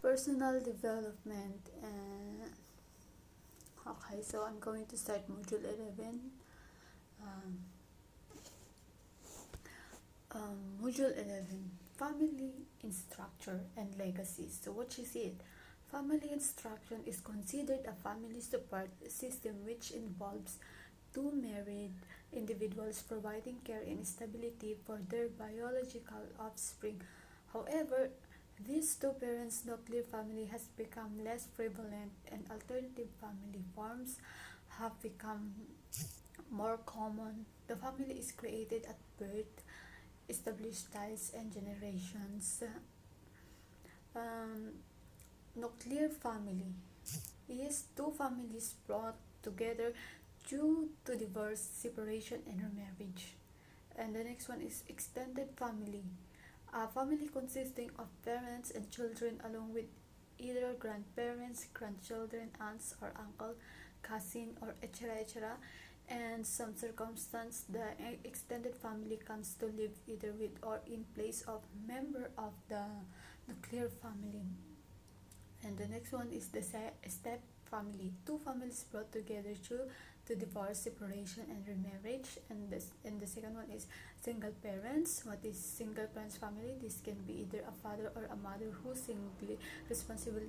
Personal development. Okay, so I'm going to start module 11. um, Module 11, family in structure and legacy. So what is it? Family instruction is considered a family support system which involves two married individuals providing care and stability for their biological offspring. However, this two parents nuclear family has become less prevalent and alternative family forms have become more common. The family is created at birth, established ties and generations. Um, Nuclear family is two families brought together due to divorce, separation, and remarriage. And the next one is extended family, a family consisting of parents and children along with either grandparents, grandchildren, aunts or uncle, cousin or etc. And some circumstance the extended family comes to live either with or in place of member of the nuclear family. And the next one is the step family. Two families brought together due to divorce, separation, and remarriage. And the second one is single parents. What is single parents family? This can be either a father or a mother who singly responsible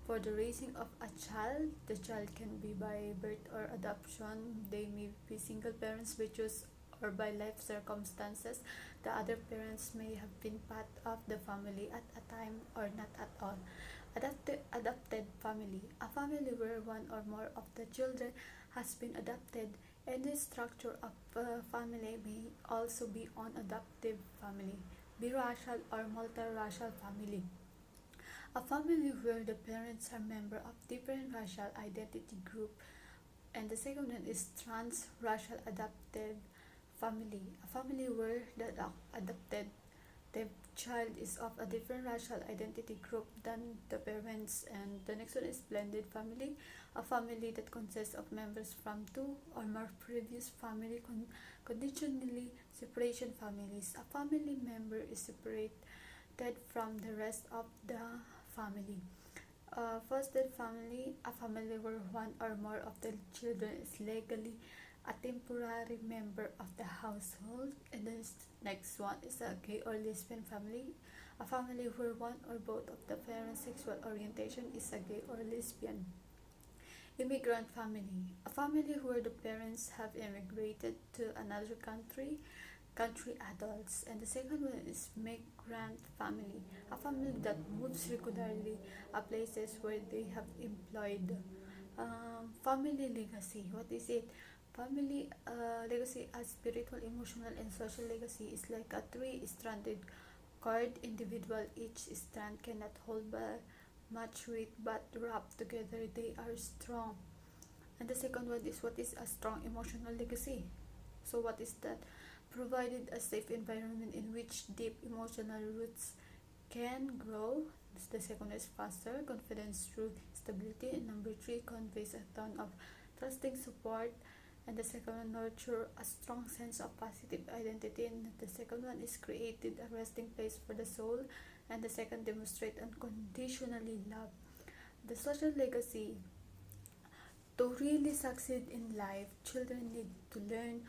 for the raising of a child. The child can be by birth or adoption. They may be single parents by choice or by life circumstances. The other parents may have been part of the family at a time or not at all. Adopted family, a family where one or more of the children has been adopted, and the structure of a family may also be an adoptive family. Biracial or multiracial family, a family where the parents are members of different racial identity group. And the second one is transracial adopted family, a family where the adopted the child is of a different racial identity group than the parents. And the next one is blended family, a family that consists of members from two or more previous family conditionally separation families. A family member is separated from the rest of the family. Foster family, a family where one or more of the children is legally a temporary member of the household. And the next one is a gay or lesbian family, a family where one or both of the parents' sexual orientation is a gay or lesbian. Immigrant family, a family where the parents have immigrated to another country adults. And the second one is migrant family, a family that moves regularly a places where they have employed. Family legacy, what is it? Family legacy, a spiritual, emotional, and social legacy is like a three-stranded cord. Individual, each strand cannot hold much weight, but wrapped together they are strong. And the second one is what is a strong emotional legacy. So what is that? Provided a safe environment in which deep emotional roots can grow. The second one is faster confidence through stability. And number three, conveys a tone of trusting support. And the second one, nurture a strong sense of positive identity. And the second one is created a resting place for the soul. And the second, demonstrate unconditionally love. The social legacy. To really succeed in life, children need to learn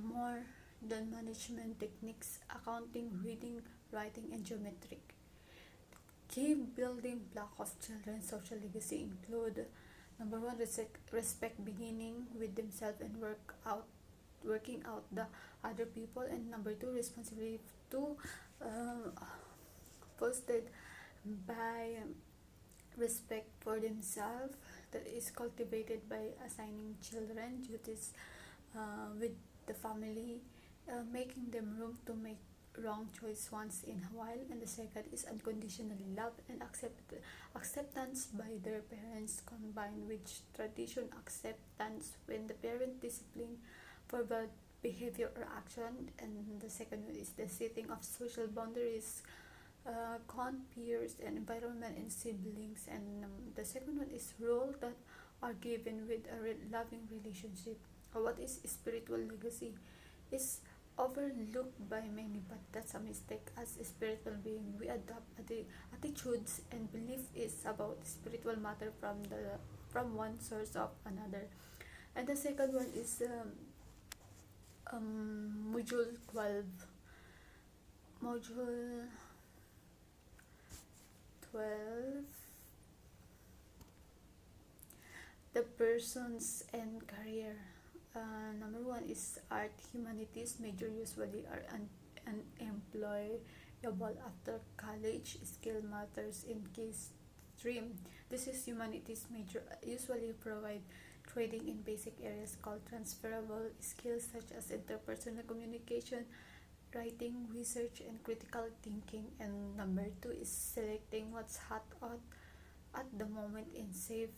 more than management techniques, accounting, reading, writing, and geometric. Key building block of children's social legacy include: number one, respect beginning with themselves and working out the other people. And number two, responsibility to fostered by respect for themselves that is cultivated by assigning children duties with the family, making them room to make wrong choice once in a while. And the second is unconditionally love and acceptance by their parents combined with tradition acceptance when the parent discipline for bad behavior or action. And the second one is the setting of social boundaries, con peers and environment and siblings. And the second one is role that are given with a loving relationship. What is spiritual legacy? Is overlooked by many, but that's a mistake. As a spiritual being, we adopt attitudes and belief is about spiritual matter from one source of another. And the second one is module 12. Module 12, the persons and career. Number one is art. Humanities major usually are unemployable after college. Skill matters in case stream. This is humanities major usually provide trading in basic areas called transferable skills such as interpersonal communication, writing, research, and critical thinking. And number two is selecting what's hot at the moment in safe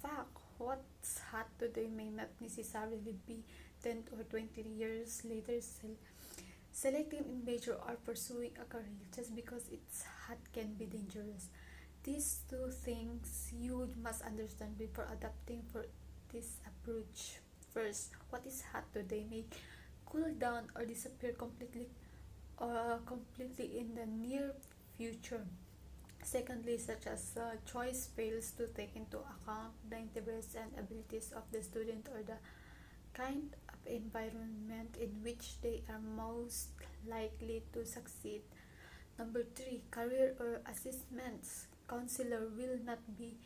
fact. What's hot today may not necessarily be 10 or 20 years later. Selecting in major or pursuing a career just because it's hot can be dangerous. These two things you must understand before adopting for this approach. First, what is hot today may cool down or disappear completely in the near future. Secondly, such as choice fails to take into account the interests and abilities of the student or the kind of environment in which they are most likely to succeed. Number three, career or assessments. Counselor will not be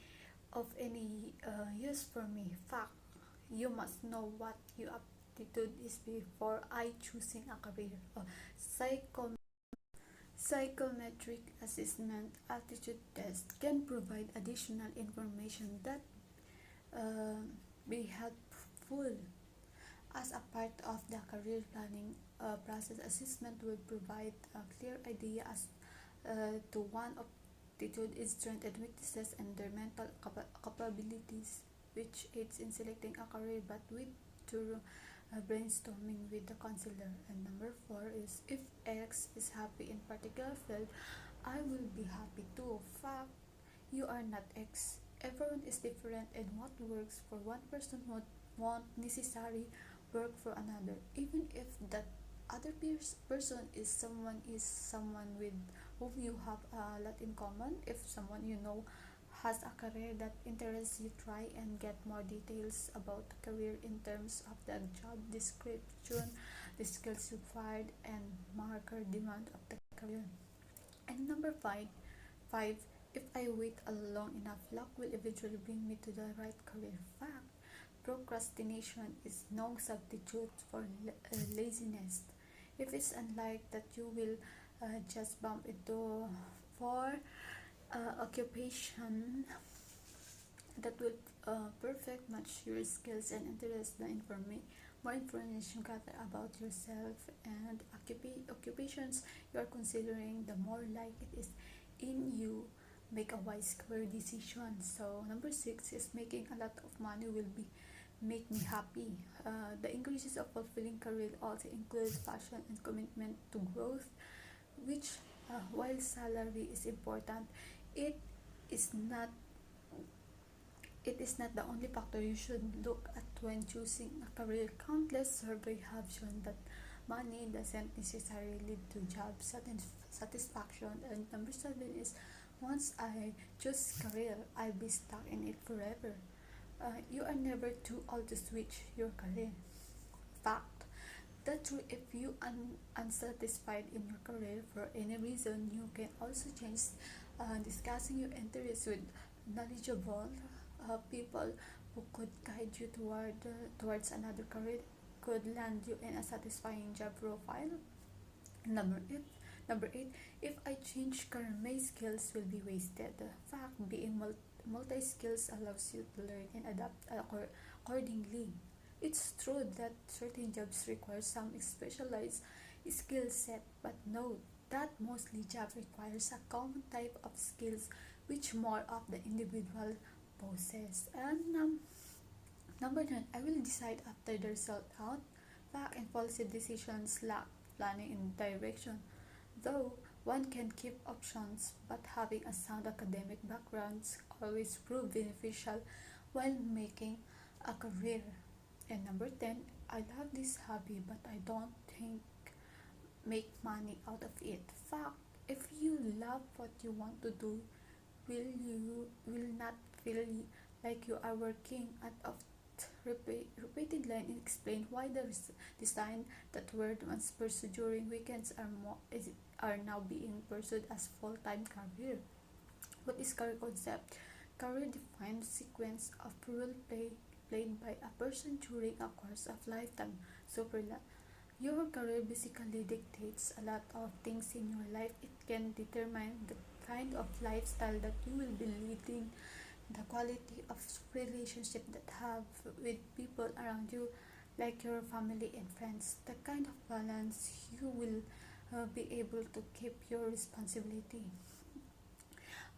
of any use for me. Fact, you must know what your aptitude is before I choosing a career. Psychometric assessment aptitude test can provide additional information that uh, be helpful as a part of the career planning process. Assessment will provide a clear idea as to one aptitude, its strengths and weaknesses, and their mental capabilities, which aids in selecting a career, but with thorough brainstorming with the counselor. And number four is if X is happy in particular field, I will be happy too. Fact, you are not X. Everyone is different, and what works for one person won't necessarily work for another. Even if that other person is someone with whom you have a lot in common. If someone you know has a career that interests you, try and get more details about the career in terms of the job description, the skills required, and market demand of the career. And number five, if I wait long enough, luck will eventually bring me to the right career. Fact, procrastination is no substitute for laziness. If it's unlike that you will just bump into for occupation that will perfect match your skills and interests. More information gather about yourself and occupations you are considering, the more like it is in you make a wise career decision. So number six is making a lot of money will be make me happy. The increases of fulfilling career also include passion and commitment to growth, which while salary is important, it is not it is not the only factor you should look at when choosing a career. Countless surveys have shown that money doesn't necessarily lead to job satisfaction. And number seven is once I choose career, I'll be stuck in it forever. You are never too old to switch your career. Fact. That's true. If you are unsatisfied in your career for any reason, you can also change. Discussing your interests with knowledgeable people who could guide you towards another career could land you in a satisfying job profile. Number eight, number eight, if I change career, my skills will be wasted. The fact, being multi-skills allows you to learn and adapt accordingly. It's true that certain jobs require some specialized skill set, but note that mostly job requires a common type of skills which more of the individual possess. And number nine, I will decide after the result out. Fact and policy decisions lack planning and direction. Though one can keep options, but having a sound academic background always prove beneficial while making a career. And number 10, I love this hobby, but I don't think make money out of it. Fact, if you love what you want to do, will not feel like you are working at of repeated line explain why the design that were once pursued during weekends are now being pursued as full-time career. What is career concept? Career defines sequence of role play played by a person during a course of lifetime. Your career basically dictates a lot of things in your life. It can determine the kind of lifestyle that you will be leading, the quality of relationship that have with people around you, like your family and friends, the kind of balance you will be able to keep your responsibility.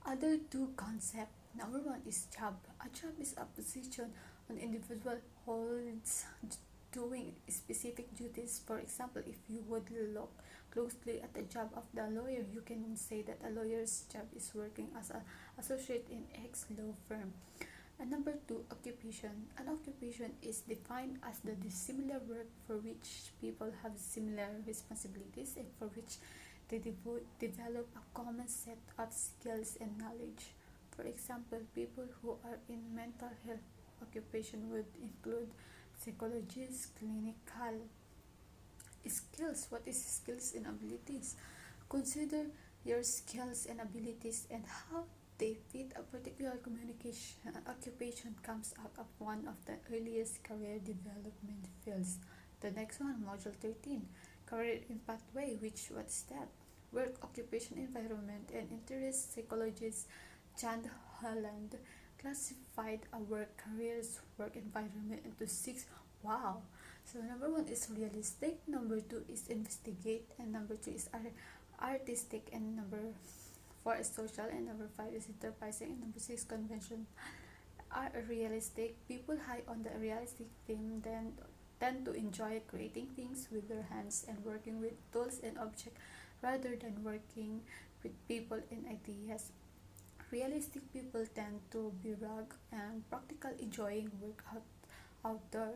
Other two concepts. Number one is job. A job is a position an individual holds doing specific duties. For example, if you would look closely at the job of the lawyer, you can say that a lawyer's job is working as an associate in X law firm. And number two, occupation. An occupation is defined as the dissimilar work for which people have similar responsibilities and for which they develop a common set of skills and knowledge. For example, people who are in mental health occupation would include psychologists, clinical skills. What is skills and abilities? Consider your skills and abilities and how they fit a particular communication occupation comes out of one of the earliest career development fields. The next one, module 13, career in pathway, which what's that? Work, occupation, environment, and interest. Psychologist John Holland classified a work career's work environment into six. Wow! So number one is realistic, number two is investigate, and number three is artistic, and number four is social, and number five is enterprising, and number six convention. Are realistic. People high on the realistic theme then tend to enjoy creating things with their hands and working with tools and objects rather than working with people and ideas. Realistic people tend to be rugged and practical, enjoying work outdoor.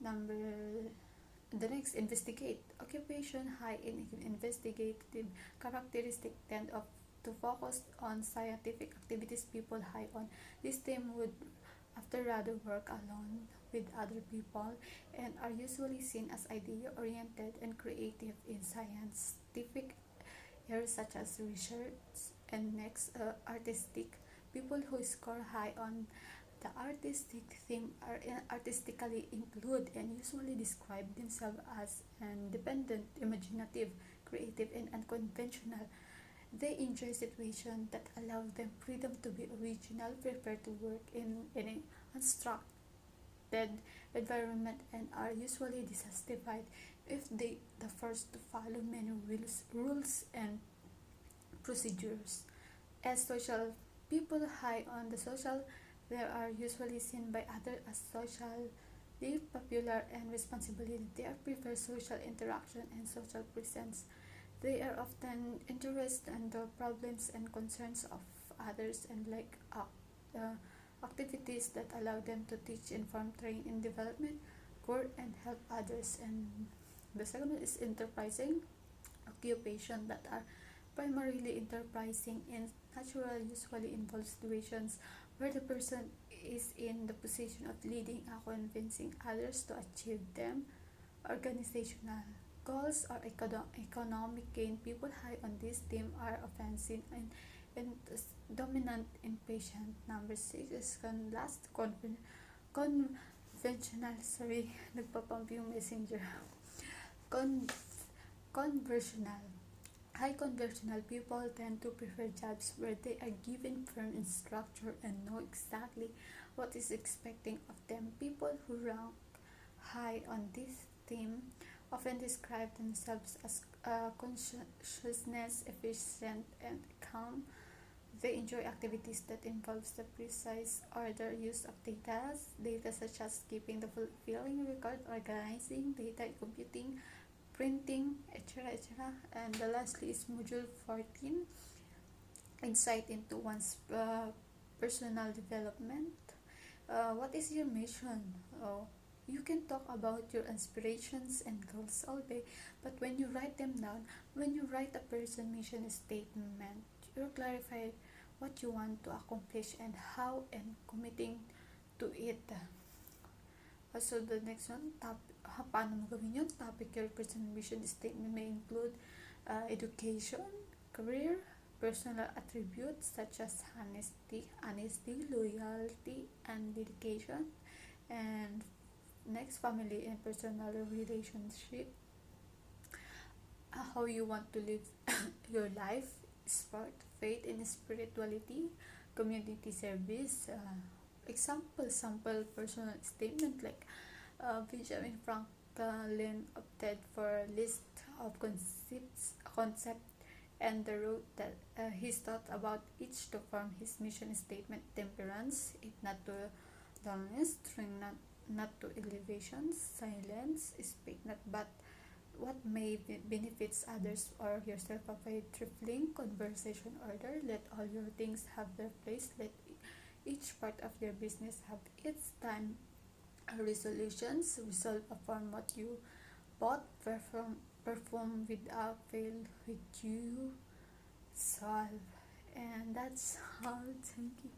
Number the next, investigate. Occupation high in investigative characteristic tend of to focus on scientific activities. People high on this theme would after rather work alone with other people and are usually seen as idea oriented and creative in scientific areas such as research. And next, artistic. People who score high on the artistic theme are artistically include and usually describe themselves as independent, imaginative, creative, and unconventional. They enjoy situations that allow them freedom to be original, prefer to work in an unstructured environment, and are usually dissatisfied if they the first to follow many rules and procedures. As social, people high on the social, they are usually seen by others as socially popular and responsibility. They prefer social interaction and social presence. They are often interested in the problems and concerns of others and like activities that allow them to teach, inform, train, and development, work, and help others. And the second one is enterprising occupation that are primarily enterprising and natural usually involve situations where the person is in the position of leading and convincing others to achieve them. Organizational goals or economic gain. People high on this theme are offensive and dominant impatient. Number six is conventional. Sorry, nagpapump yung messenger. Con- Conversional. High conversional people tend to prefer jobs where they are given firm structure and know exactly what is expecting of them. People who rank high on this theme often describe themselves as conscientious, efficient, and calm. They enjoy activities that involves the precise order use of data such as keeping the fulfilling record, organizing data, computing, printing, etc. etc. And the lastly is module 14, insight into one's personal development. What is your mission? You can talk about your aspirations and goals all day, but when you write them down, when you write a person mission statement, you clarify what you want to accomplish and how, and committing to it. So the next one, paano mo gawin yun? Topic your person mission statement may include education, career, personal attributes such as honesty, loyalty, and dedication. And next, family and personal relationship, how you want to live your life, sport, faith and spirituality, community service. Sample personal statement like Benjamin Franklin opted for a list of concept and the road that he thought about each to form his mission statement: temperance, it not to dullness, strength not to elevations, silence, speak not but what may benefits others or yourself, avoid trifling conversation, order, let all your things have their place, let each part of your business have its time, resolutions, resolve upon what you bought, perform without fail, with you solve. And that's all. Thank you.